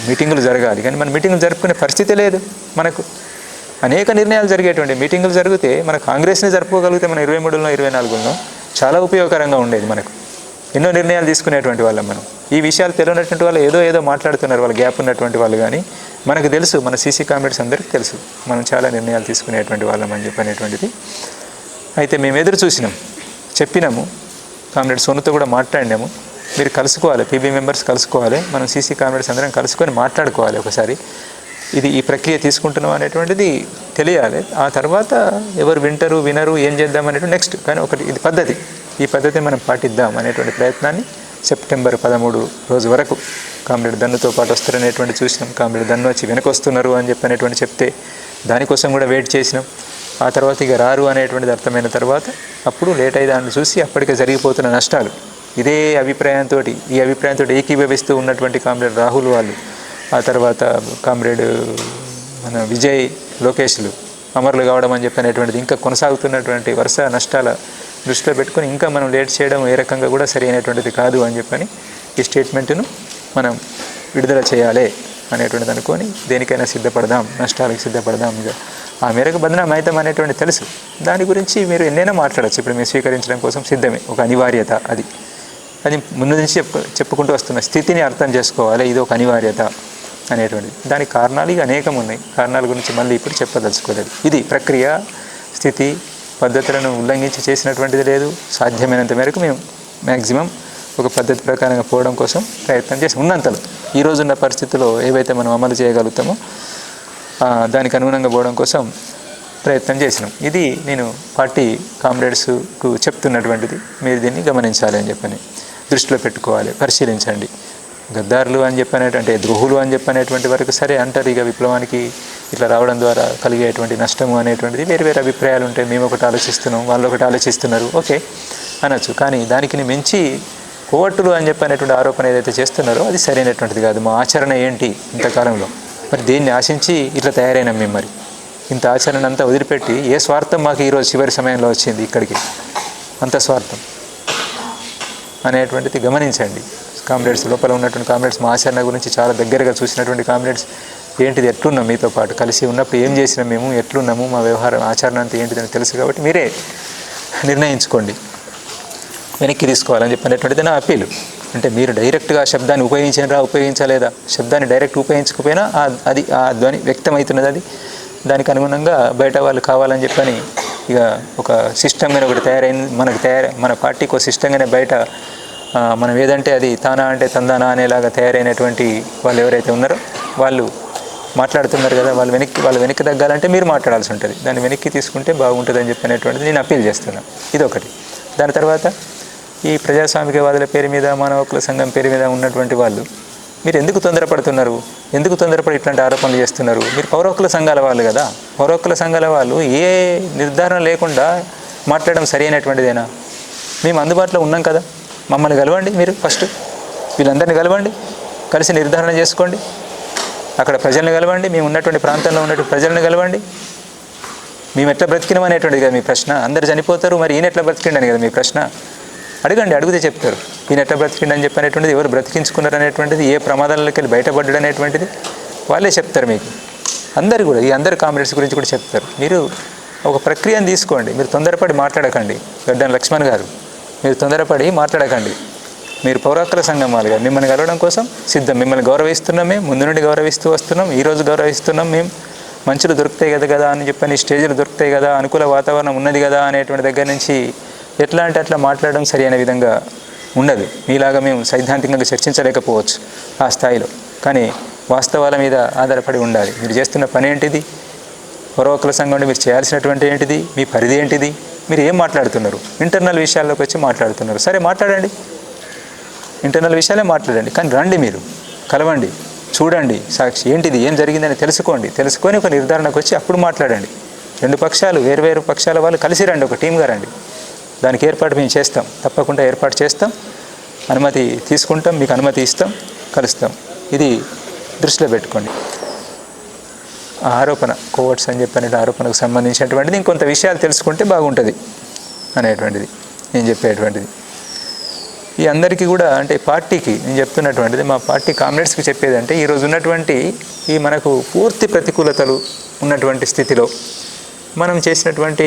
మీటింగులు జరగాలి కానీ మన మీటింగులు జరుపుకునే పరిస్థితి లేదు. మనకు అనేక నిర్ణయాలు జరిగేటువంటి మీటింగులు జరిగితే మన కాంగ్రెస్ని జరుపుకోగలిగితే మన 23లో 24లో చాలా ఉపయోగకరంగా ఉండేది. మనకు ఎన్నో నిర్ణయాలు తీసుకునేటువంటి వాళ్ళం మనం. ఈ విషయాలు తెలియనటువంటి వాళ్ళు ఏదో మాట్లాడుతున్నారు, వాళ్ళ గ్యాప్ ఉన్నటువంటి వాళ్ళు. కానీ మనకు తెలుసు, మన సీసీ కామ్రేడ్స్ అందరికీ తెలుసు మనం చాలా నిర్ణయాలు తీసుకునేటువంటి వాళ్ళం అని చెప్పనేటువంటిది. అయితే మేము ఎదురు చూసినాం, చెప్పినాము, కామ్రేడ్ సోనుతో కూడా మాట్లాడినాము. మీరు కలుసుకోవాలి, పీబీ మెంబర్స్ కలుసుకోవాలి, మనం సీసీ కామ్రేడ్స్ అందరం కలుసుకొని మాట్లాడుకోవాలి ఒకసారి. ఈ ప్రక్రియ తీసుకుంటున్నాం అనేటువంటిది తెలియాలి. ఆ తర్వాత ఎవరు వినరు ఏం చేద్దాం అనేటువంటి నెక్స్ట్. కానీ ఇది పద్ధతి, ఈ పద్ధతిని మనం పాటిద్దాం అనేటువంటి ప్రయత్నాన్ని సెప్టెంబర్ 13 రోజు వరకు కామ్రేడ్ దన్నుతో పాటు వస్తారనేటువంటి చూసినాం. కామ్రేడ్ దన్ను వచ్చి వెనక వస్తున్నారు అని చెప్పనేటువంటి చెప్తే దానికోసం కూడా వెయిట్ చేసినాం. ఆ తర్వాత ఇక రారు అనేటువంటిది అర్థమైన తర్వాత అప్పుడు లేట్ అయ్యేదాన్ని చూసి అప్పటికే జరిగిపోతున్న నష్టాలు, ఈ అభిప్రాయంతో ఏకీభవిస్తూ ఉన్నటువంటి కామ్రేడ్ రాహుల్ వాళ్ళు, ఆ తర్వాత కామ్రేడ్ మన విజయ్, లోకేష్లు అమరులు కావడం అని చెప్పనేటువంటిది, ఇంకా కొనసాగుతున్నటువంటి వరుస నష్టాల దృష్టిలో పెట్టుకొని ఇంకా మనం లేట్ చేయడం ఏ రకంగా కూడా సరి అయినటువంటిది కాదు అని చెప్పని ఈ స్టేట్మెంట్ను మనం విడుదల చేయాలి అనేటువంటిది అనుకొని దేనికైనా సిద్ధపడదాం, నష్టాలకు సిద్ధపడదాం. ఇక ఆ మేరకు బదనాం అవుతాం అనేటువంటి తెలుసు. దాని గురించి మీరు ఎన్నైనా మాట్లాడచ్చు. ఇప్పుడు మేము స్వీకరించడం కోసం సిద్ధమే, ఒక అనివార్యత. అది ముందు నుంచి చెప్పుకుంటూ వస్తున్న స్థితిని అర్థం చేసుకోవాలి. ఇది ఒక అనివార్యత అనేటువంటిది. దానికి కారణాలు ఇక అనేకం ఉన్నాయి. కారణాల గురించి మళ్ళీ ఇప్పుడు చెప్పదలుచుకోలేదు. ఇది ప్రక్రియ, స్థితి, పద్ధతులను ఉల్లంఘించి చేసినటువంటిది లేదు. సాధ్యమైనంత మేరకు మేము మ్యాక్సిమం ఒక పద్ధతి ప్రకారంగా పోవడం కోసం ప్రయత్నం చేసి ఉన్నంతలో ఈ రోజున్న పరిస్థితుల్లో ఏవైతే మనం అమలు చేయగలుగుతామో దానికి అనుగుణంగా పోవడం కోసం ప్రయత్నం చేసినాం. ఇది నేను పార్టీ కామ్రేడ్స్కు చెప్తున్నటువంటిది. మీరు దీన్ని గమనించాలి అని చెప్పని, దృష్టిలో పెట్టుకోవాలి, పరిశీలించండి. గద్దారులు అని చెప్పనేటువంటి, ద్రోహులు అని చెప్పనేటువంటి వరకు సరే అంటారు. ఇక విప్లవానికి ఇట్లా రావడం ద్వారా కలిగేటువంటి నష్టము అనేటువంటిది వేరు అభిప్రాయాలు ఉంటాయి. మేము ఒకటి ఆలోచిస్తున్నాం, వాళ్ళు ఒకటి ఆలోచిస్తున్నారు, ఓకే అనొచ్చు. కానీ దానికి మించి కోవట్టులు అని చెప్పనేటువంటి ఆరోపణ ఏదైతే చేస్తున్నారో అది సరైనటువంటిది కాదు. మా ఆచరణ ఏంటి ఇంతకాలంలో, మరి దేన్ని ఆశించి ఇట్లా తయారైనాం మేము? మరి ఇంత ఆచరణ అంతా వదిలిపెట్టి ఏ స్వార్థం మాకు ఈరోజు చివరి సమయంలో వచ్చింది ఇక్కడికి? అంత స్వార్థం అనేటువంటిది గమనించండి. కామ్రేడ్స్, లోపల ఉన్నటువంటి కామ్రేడ్స్, మా ఆచరణ గురించి చాలా దగ్గరగా చూసినటువంటి కామ్రేడ్స్, ఏంటిది, ఎట్లున్నాం, మీతో పాటు కలిసి ఉన్నప్పుడు ఏం చేసినాం, మేము ఎట్లున్నాము, మా వ్యవహారం ఆచరణ అంతా ఏంటిదని తెలుసు. కాబట్టి మీరే నిర్ణయించుకోండి, వెనక్కి తీసుకోవాలని చెప్పనేటువంటిది నా అప్పీలు. అంటే మీరు డైరెక్ట్గా శబ్దాన్ని ఉపయోగించలేదా, శబ్దాన్ని డైరెక్ట్ ఉపయోగించకపోయినా అది ఆ ధ్వని వ్యక్తమవుతున్నది. దానికి అనుగుణంగా బయట వాళ్ళు కావాలని చెప్పని ఇక ఒక సిస్టమ్గానే ఒకటి తయారైంది. మన పార్టీకి ఒక సిస్టంగానే బయట మనం ఏదంటే అది తానా అంటే తందానా అనేలాగా తయారైనటువంటి వాళ్ళు ఎవరైతే ఉన్నారో వాళ్ళు మాట్లాడుతున్నారు కదా, వాళ్ళు వెనక్కి తగ్గాలంటే మీరు మాట్లాడాల్సి ఉంటుంది. దాన్ని వెనక్కి తీసుకుంటే బాగుంటుందని చెప్పనేటువంటిది నేను అప్పీల్ చేస్తున్నాను. ఇదొకటి. దాని తర్వాత ఈ ప్రజాస్వామికవాదుల పేరు మీద, మానవ హక్కుల సంఘం పేరు మీద ఉన్నటువంటి వాళ్ళు మీరు ఎందుకు తొందరపడుతున్నారు? ఎందుకు తొందరపడి ఇట్లాంటి ఆరోపణలు చేస్తున్నారు? మీరు పౌర హక్కుల సంఘాల వాళ్ళు కదా. పౌర హక్కుల సంఘాల వాళ్ళు ఏ నిర్ధారణ లేకుండా మాట్లాడడం సరైనటువంటిదేనా? మేము అందుబాటులో ఉన్నాం కదా, మమ్మల్ని కలవండి. మీరు ఫస్ట్ వీళ్ళందరినీ కలవండి, కలిసి నిర్ధారణ చేసుకోండి. అక్కడ ప్రజల్ని కలవండి, మేము ఉన్నటువంటి ప్రాంతంలో ఉన్నటువంటి ప్రజలను కలవండి. మేము ఎట్లా బ్రతికినాం అనేటువంటిది కదా మీ ప్రశ్న. అందరు చనిపోతారు, మరి ఈయన ఎట్లా బ్రతికిండని కదా మీ ప్రశ్న. అడగండి, అడిగితే చెప్తారు. ఈయన ఎట్లా బ్రతికిండని చెప్పనేటువంటిది, ఎవరు బ్రతికించుకున్నారు అనేటువంటిది, ఏ ప్రమాదాలకి వెళ్ళి బయటపడ్డాడు అనేటువంటిది వాళ్ళే చెప్తారు మీకు. అందరు కూడా, ఈ అందరు కామ్రేడ్స్ గురించి కూడా చెప్తారు. మీరు ఒక ప్రక్రియను తీసుకోండి. మీరు తొందరపడి మాట్లాడకండి. గడ్డం లక్ష్మణ్ గారు, మీరు తొందరపడి మాట్లాడకండి. మీరు పౌర హక్కుల సంఘం వాళ్ళుగా మిమ్మల్ని కలవడం కోసం సిద్ధం. మిమ్మల్ని గౌరవిస్తున్నాం, మేము ముందు నుండి గౌరవిస్తూ వస్తున్నాం, ఈరోజు గౌరవిస్తున్నాం. మేము మంచులు దొరుకుతాయి కదా అని చెప్పని, స్టేజ్లు దొరుకుతాయి కదా, అనుకూల వాతావరణం ఉన్నది కదా అనేటువంటి దగ్గర నుంచి ఎట్లా అంటే అట్లా మాట్లాడడం సరైన విధంగా ఉండదు. మీలాగా మేము సైద్ధాంతికంగా చర్చించలేకపోవచ్చు ఆ స్థాయిలో, కానీ వాస్తవాల మీద ఆధారపడి ఉండాలి. మీరు చేస్తున్న పని ఏంటిది? పౌర హక్కుల సంఘంలో మీరు చేయాల్సినటువంటి ఏంటిది? మీ పరిధి ఏంటిది? మీరు ఏం మాట్లాడుతున్నారు? ఇంటర్నల్ విషయాల్లోకి వచ్చి మాట్లాడుతున్నారు. సరే మాట్లాడండి, ఇంటర్నల్ విషయాలే మాట్లాడండి, కానీ రండి, మీరు కలవండి, చూడండి, సాక్షి ఏంటిది, ఏం జరిగిందని తెలుసుకోండి. తెలుసుకొని ఒక నిర్ధారణకు వచ్చి అప్పుడు మాట్లాడండి. రెండు పక్షాలు, వేరు పక్షాల వాళ్ళు కలిసి రండి, ఒక టీమ్గా రండి. దానికి ఏర్పాటు మేము చేస్తాం, తప్పకుండా ఏర్పాటు చేస్తాం. అనుమతి తీసుకుంటాం, మీకు అనుమతి ఇస్తాం, కలుస్తాం. ఇది దృష్టిలో పెట్టుకోండి. ఆ ఆరోపణ కోవర్ట్స్ అని చెప్పిన ఆరోపణకు సంబంధించినటువంటిది ఇంకొంత విషయాలు తెలుసుకుంటే బాగుంటుంది అనేటువంటిది నేను చెప్పేటువంటిది. ఈ అందరికీ కూడా, అంటే పార్టీకి నేను చెప్తున్నటువంటిది, మా పార్టీ కామ్రేడ్స్కి చెప్పేది అంటే, ఈరోజు ఉన్నటువంటి ఈ మనకు పూర్తి ప్రతికూలతలు ఉన్నటువంటి స్థితిలో మనం చేసినటువంటి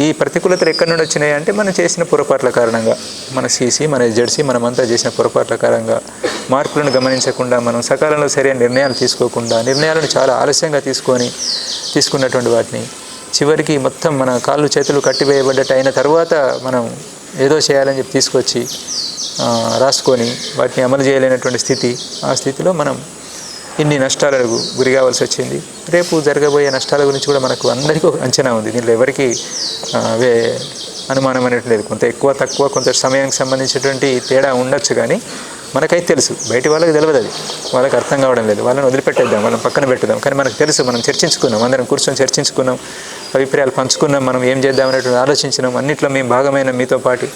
ఈ ప్రతికూలతలు ఎక్కడి నుండి వచ్చినాయి అంటే, మనం చేసిన పొరపాట్ల కారణంగా, మన సీసీ, మన ఎస్జెడ్సీ, మనమంతా చేసిన పొరపాట్ల కారణంగా, మార్పులను గమనించకుండా, మనం సకాలంలో సరైన నిర్ణయాలు తీసుకోకుండా, నిర్ణయాలను చాలా ఆలస్యంగా తీసుకున్నటువంటి వాటిని చివరికి మొత్తం మన కాళ్ళు చేతులు కట్టివేయబడ్డట్టు అయిన తర్వాత మనం ఏదో చేయాలని చెప్పి తీసుకొచ్చి రాసుకొని వాటిని అమలు చేయలేనటువంటి స్థితి. ఆ స్థితిలో మనం ఇన్ని నష్టాలకు గురి కావాల్సి వచ్చింది. రేపు జరగబోయే నష్టాల గురించి కూడా మనకు అందరికీ ఒక అంచనా ఉంది. దీంట్లో ఎవరికి అనుమానం అనేది లేదు. కొంత ఎక్కువ తక్కువ, కొంత సమయానికి సంబంధించినటువంటి తేడా ఉండొచ్చు, కానీ మనకైతే తెలుసు. బయటి వాళ్ళకి తెలియదు, అది వాళ్ళకి అర్థం కావడం లేదు. వాళ్ళని వదిలిపెట్టేద్దాం, వాళ్ళని పక్కన పెట్టుదాం. కానీ మనకు తెలుసు, మనం చర్చించుకున్నాం, అందరం కూర్చొని చర్చించుకున్నాం, అభిప్రాయాలు పంచుకున్నాం, మనం ఏం చేద్దామనేటువంటి ఆలోచించినాం. అన్నింటిలో మేము భాగమైన మీతో పాటు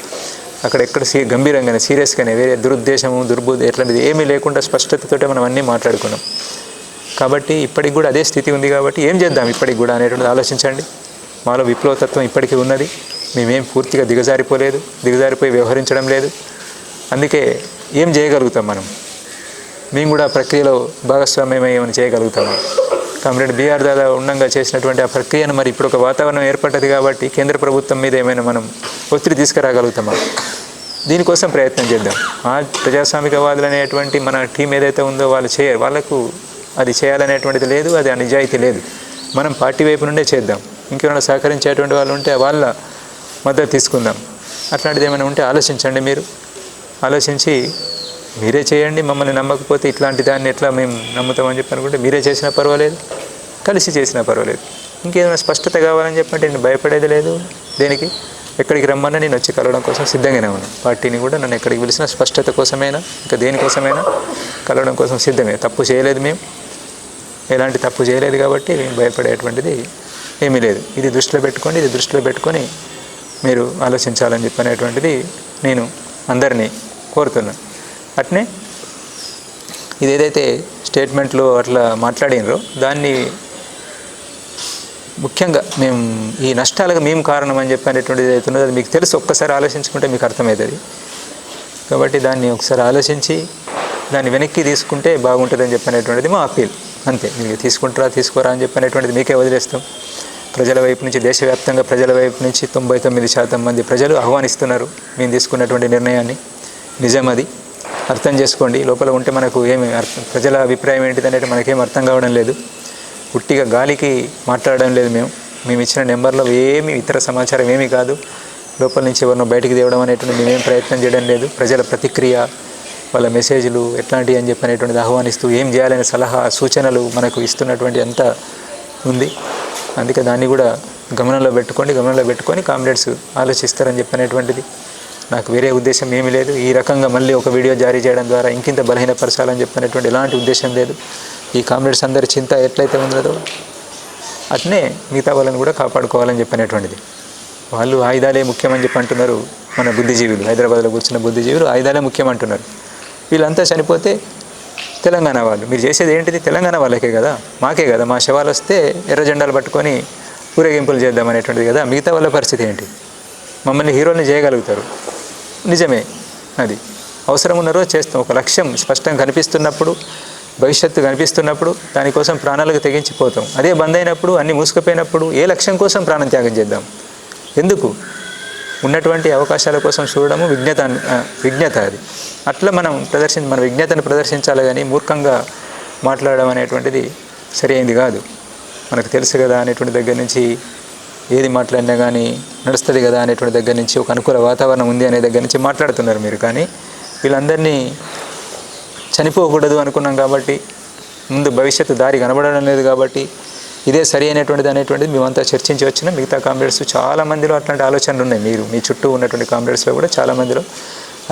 అక్కడెక్కడ గంభీరంగానే, సీరియస్గానే, వేరే దురుద్దేశము, దుర్బుద్ధి ఎట్లాంటిది ఏమీ లేకుండా స్పష్టతతోటే మనం అన్నీ మాట్లాడుకున్నాం. కాబట్టి ఇప్పటికి కూడా అదే స్థితి ఉంది. కాబట్టి ఏం చేద్దాం ఇప్పటికి కూడా అనేటువంటిది ఆలోచించండి. మాలో విప్లవతత్వం ఇప్పటికీ ఉన్నది. మేమేం పూర్తిగా దిగజారిపోయి వ్యవహరించడం లేదు. అందుకే ఏం చేయగలుగుతాం మేము కూడా ప్రక్రియలో భాగస్వామ్యమై ఏమైనా చేయగలుగుతాము. కామ్రేడ్ బిఆర్ దాదా ఉండంగా చేసినటువంటి ఆ ప్రక్రియను మరి ఇప్పుడు ఒక వాతావరణం ఏర్పడ్డది కాబట్టి కేంద్ర ప్రభుత్వం మీద ఏమైనా మనం ఒత్తిడి తీసుకురాగలుగుతామా? దీనికోసం ప్రయత్నం చేద్దాం. ఆ ప్రజాస్వామికవాదులు అనేటువంటి మన టీం ఏదైతే ఉందో వాళ్ళు వాళ్ళకు అది చేయాలనేటువంటిది లేదు, అది నిజాయితీ లేదు. మనం పార్టీ వైపు నుండే చేద్దాం. ఇంకేమైనా సహకరించేటువంటి వాళ్ళు ఉంటే వాళ్ళ మద్దతు తీసుకుందాం. అట్లాంటిది ఏమైనా ఉంటే ఆలోచించండి. మీరు ఆలోచించి మీరే చేయండి. మమ్మల్ని నమ్మకపోతే ఇట్లాంటి దాన్ని ఎట్లా మేము నమ్ముతామని చెప్పి అనుకుంటే మీరే చేసినా పర్వాలేదు, కలిసి చేసినా పర్వాలేదు. ఇంకేదైనా స్పష్టత కావాలని చెప్పంటే నేను భయపడేది లేదు. దేనికి ఎక్కడికి రమ్మన్నా నేను వచ్చి కలవడం కోసం సిద్ధంగానే ఉన్నాను. పార్టీని కూడా నన్ను ఎక్కడికి పిలిచినా స్పష్టత కోసమైనా ఇంకా దేనికోసమైనా కలవడం కోసం సిద్ధమే. తప్పు చేయలేదు, మేము ఎలాంటి తప్పు చేయలేదు కాబట్టి మేము భయపడేటువంటిది ఏమీ లేదు. ఇది దృష్టిలో పెట్టుకొని మీరు ఆలోచించాలని చెప్పనేటువంటిది నేను అందరినీ కోరుతున్నాను. అట్నే ఇది ఏదైతే స్టేట్మెంట్లో అట్లా మాట్లాడినరో దాన్ని ముఖ్యంగా మేము ఈ నష్టాలకు మేము కారణం అని చెప్పనేటువంటిది ఏదైతే ఉన్నదో అది మీకు తెలుసు. ఒక్కసారి ఆలోచించుకుంటే మీకు అర్థమవుతుంది. కాబట్టి దాన్ని ఒకసారి ఆలోచించి దాన్ని వెనక్కి తీసుకుంటే బాగుంటుందని చెప్పనేటువంటిది మా అప్పీల్. అంతే. మీరు తీసుకోరా అని చెప్పనేటువంటిది మీకే వదిలేస్తాం. ప్రజల వైపు నుంచి, దేశవ్యాప్తంగా ప్రజల వైపు నుంచి 99% మంది ప్రజలు ఆహ్వానిస్తున్నారు మేము తీసుకున్నటువంటి నిర్ణయాన్ని. నిజం, అది అర్థం చేసుకోండి. లోపల ఉంటే మనకు ఏమి ప్రజల అభిప్రాయం ఏంటిది అనేది మనకేం అర్థం కావడం లేదు. పుట్టిగా గాలికి మాట్లాడడం లేదు. మేము ఇచ్చిన నెంబర్లో ఏమి ఇతర సమాచారం ఏమీ కాదు. లోపల నుంచి ఎవరినో బయటికి తేవడం అనేటువంటి మేమేం ప్రయత్నం చేయడం లేదు. ప్రజల ప్రతిక్రియ, వాళ్ళ మెసేజ్లు ఎట్లాంటివి అని చెప్పనేటువంటిది ఆహ్వానిస్తూ ఏం చేయాలనే సలహా సూచనలు మనకు ఇస్తున్నటువంటి అంతా ఉంది. అందుకే దాన్ని కూడా గమనంలో పెట్టుకొని కామ్రేడ్స్ ఆలోచిస్తారని చెప్పనేటువంటిది నాకు వేరే ఉద్దేశం ఏమీ లేదు. ఈ రకంగా మళ్ళీ ఒక వీడియో జారీ చేయడం ద్వారా ఇంకింత బలహీనపరచాలని చెప్పినటువంటి ఎలాంటి ఉద్దేశం లేదు. ఈ కామ్రేడ్స్ అందరి చింత ఎట్లయితే ఉన్నదో అట్నే మిగతా వాళ్ళని కూడా కాపాడుకోవాలని చెప్పినటువంటిది. వాళ్ళు ఆయుధాలే ముఖ్యమని చెప్పి అంటున్నారు. మన బుద్ధిజీవులు, హైదరాబాద్లో కూర్చున్న బుద్ధిజీవులు ఆయుధాలే ముఖ్యమంటున్నారు. వీళ్ళంతా చనిపోతే తెలంగాణ వాళ్ళు, మీరు చేసేది ఏంటిది? తెలంగాణ వాళ్ళకే కదా, మాకే కదా. మా శవాలు వస్తే ఎర్ర జెండాలు పట్టుకొని ఊరేగింపులు చేద్దామనేటువంటిది కదా. మిగతా వాళ్ళ పరిస్థితి ఏంటి? మమ్మల్ని హీరోల్ని చేయగలుగుతారు, నిజమే. అది అవసరం ఉన్న రోజు చేస్తాం. ఒక లక్ష్యం స్పష్టంగా కనిపిస్తున్నప్పుడు, భవిష్యత్తు కనిపిస్తున్నప్పుడు దానికోసం ప్రాణాలకు తెగించిపోతాం. అదే బంద్ అయినప్పుడు, అన్నీ మూసుకుపోయినప్పుడు ఏ లక్ష్యం కోసం ప్రాణం త్యాగం చేద్దాం? ఎందుకు? ఉన్నటువంటి అవకాశాల కోసం చూడడము విజ్ఞత అది. అట్లా మనం మన విజ్ఞతను ప్రదర్శించాలి, కానీ మూర్ఖంగా మాట్లాడడం అనేటువంటిది సరి అయింది కాదు. మనకు తెలుసు కదా అనేటువంటి దగ్గర నుంచి, ఏది మాట్లాడినా కానీ నడుస్తుంది కదా అనేటువంటి దగ్గర నుంచి, ఒక అనుకూల వాతావరణం ఉంది అనే దగ్గర నుంచి మాట్లాడుతున్నారు మీరు. కానీ వీళ్ళందరినీ చనిపోకూడదు అనుకున్నాం కాబట్టి, ముందు భవిష్యత్తు దారి కనబడడం లేదు కాబట్టి ఇదే సరి అనేటువంటిది మేమంతా చర్చించి వచ్చిన మిగతా కామ్రేడ్స్ చాలామందిలో అట్లాంటి ఆలోచనలు ఉన్నాయి. మీ చుట్టూ ఉన్నటువంటి కామ్రేడ్స్లో కూడా చాలామందిలో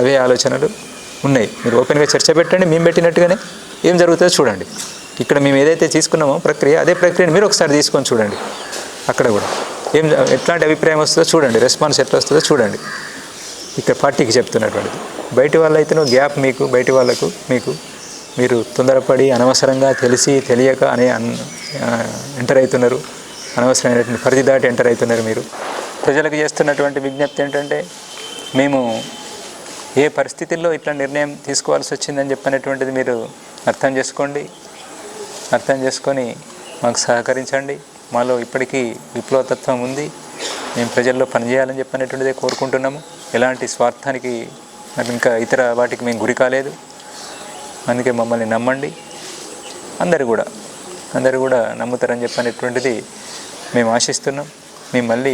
అవే ఆలోచనలు ఉన్నాయి. మీరు ఓపెన్గా చర్చ పెట్టండి, మేము పెట్టినట్టుగానే ఏం జరుగుతుందో చూడండి. ఇక్కడ మేము ఏదైతే తీసుకున్నామో ప్రక్రియ, అదే ప్రక్రియను మీరు ఒకసారి తీసుకొని చూడండి. అక్కడ కూడా ఎట్లాంటి అభిప్రాయం వస్తుందో చూడండి, రెస్పాన్స్ ఎట్లా వస్తుందో చూడండి. ఇక్కడ పార్టీకి చెప్తున్నటువంటిది. బయటి వాళ్ళైతేనో గ్యాప్ మీకు, బయటి వాళ్ళకు మీకు, మీరు తొందరపడి అనవసరంగా తెలియక ఎంటర్ అవుతున్నారు. అనవసరమైనటువంటి పరిధి దాటి ఎంటర్ అవుతున్నారు. మీరు ప్రజలకు చేస్తున్నటువంటి విజ్ఞప్తి ఏంటంటే, మేము ఏ పరిస్థితుల్లో ఇట్లా నిర్ణయం తీసుకోవాల్సి వచ్చిందని చెప్పినటువంటిది మీరు అర్థం చేసుకొని మాకు సహకరించండి. మాలో ఇప్పటికీ విప్లవతత్వం ఉంది. మేము ప్రజల్లో పనిచేయాలని చెప్పినటువంటిదే కోరుకుంటున్నాము. ఎలాంటి స్వార్థానికి ఇంకా ఇతర వాటికి మేము గురి కాలేదు. అందుకే మమ్మల్ని నమ్మండి. అందరూ కూడా నమ్ముతారని చెప్పినటువంటిది మేము ఆశిస్తున్నాం. మేము మళ్ళీ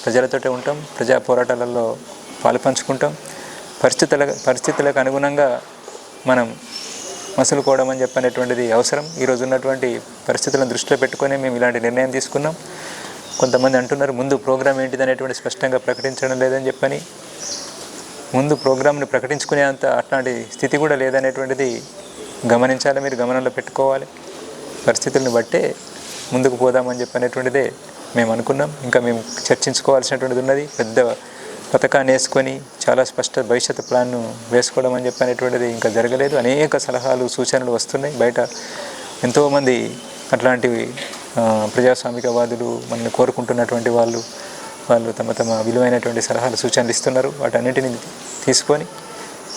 ప్రజలతోటే ఉంటాం, ప్రజా పోరాటాలలో పాలుపంచుకుంటాం. పరిస్థితులకు అనుగుణంగా మనం మసులుకోవడం అని చెప్పినటువంటిది అవసరం. ఈరోజు ఉన్నటువంటి పరిస్థితులను దృష్టిలో పెట్టుకొని మేము ఇలాంటి నిర్ణయం తీసుకున్నాం. కొంతమంది అంటున్నారు ముందు ప్రోగ్రాం ఏంటిది అనేటువంటి స్పష్టంగా ప్రకటించడం లేదని చెప్పని. ముందు ప్రోగ్రాంని ప్రకటించుకునేంత అట్లాంటి స్థితి కూడా లేదనేటువంటిది గమనించాలి, మీరు గమనంలో పెట్టుకోవాలి. పరిస్థితులను బట్టే ముందుకు పోదామని చెప్పనేటువంటిదే మేము అనుకున్నాం. ఇంకా మేము చర్చించుకోవాల్సినటువంటిది ఉన్నది. పెద్ద పథకాన్ని వేసుకొని చాలా స్పష్ట భవిష్యత్తు ప్లాన్ను వేసుకోవడం అని చెప్పనేటువంటిది ఇంకా జరగలేదు. అనేక సలహాలు, సూచనలు వస్తున్నాయి. బయట ఎంతోమంది అట్లాంటివి ప్రజాస్వామికవాదులు మనల్ని కోరుకుంటున్నటువంటి వాళ్ళు తమ విలువైనటువంటి సలహాలు, సూచనలు ఇస్తున్నారు. వాటన్నింటినీ తీసుకొని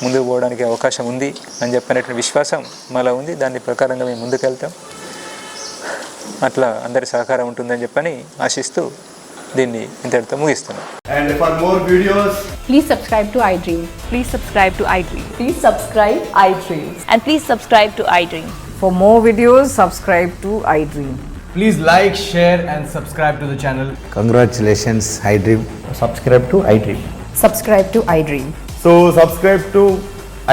ముందుకు పోవడానికి అవకాశం ఉంది అని చెప్పినటువంటి విశ్వాసం మాలో ఉంది. దాని ప్రకారంగా మేము ముందుకెళ్తాం. అట్లా అందరి సహకారం ఉంటుందని చెప్పని ఆశిస్తూ దీన్ని ఇంతటితో ముగిస్తున్నాం. And for more videos, Please subscribe to iDream. Please subscribe to iDream. Please subscribe iDream. And please subscribe to iDream. For more videos, subscribe to iDream. please like, share and subscribe to the channel. Congratulations, iDream. Subscribe to iDream. Subscribe to iDream. So subscribe to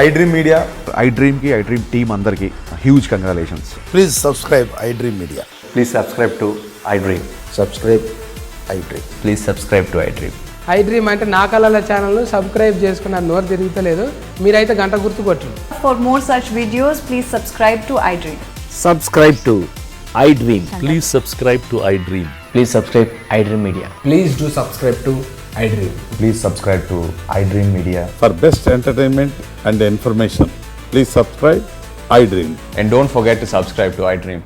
iDream Media. iDream ki iDream team andarki huge congratulations. Please subscribe iDream Media. Please subscribe to iDream. Subscribe iDream. Please subscribe to iDream. iDream అంటే నా కళల channel subscribe చేసుకున్న నోరు తిరుగుతలేదు. మీరైతే గంట గుర్తు కొట్టండి. For more such videos, please subscribe to iDream. Subscribe to iDream. Please subscribe to iDream. Please subscribe iDream Media. Please do subscribe to iDream. Please subscribe to iDream Media. For best entertainment and information, please subscribe iDream. And don't forget to subscribe to iDream.